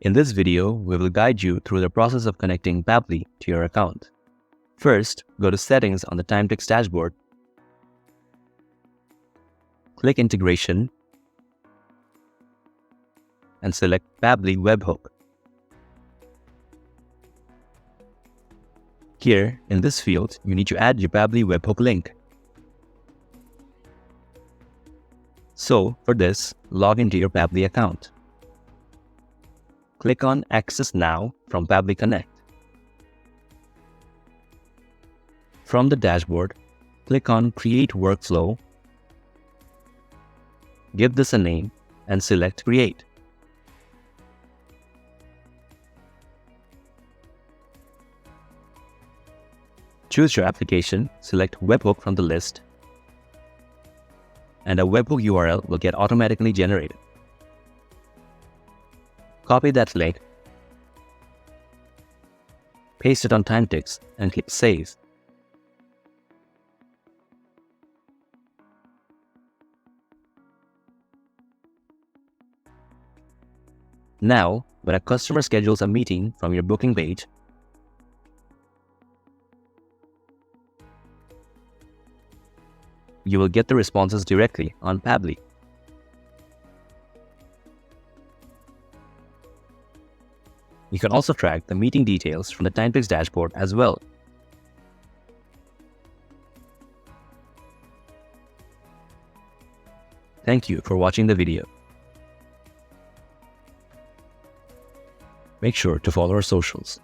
In this video, we will guide you through the process of connecting Pabbly to your account. First, go to Settings on the Timetics dashboard. Click Integration and select Pabbly Webhook. Here, in this field, you need to add your Pabbly Webhook link. So, for this, log into your Pabbly account. Click on Access Now from Pabbly Connect. From the dashboard, click on Create Workflow, give this a name, and select Create. Choose your application, select Webhook from the list, and a webhook URL will get automatically generated. Copy that link, paste it on Timetics, and click Save. Now, when a customer schedules a meeting from your booking page, you will get the responses directly on Pabbly. You can also track the meeting details from the Timetics dashboard as well. Thank you for watching the video. Make sure to follow our socials.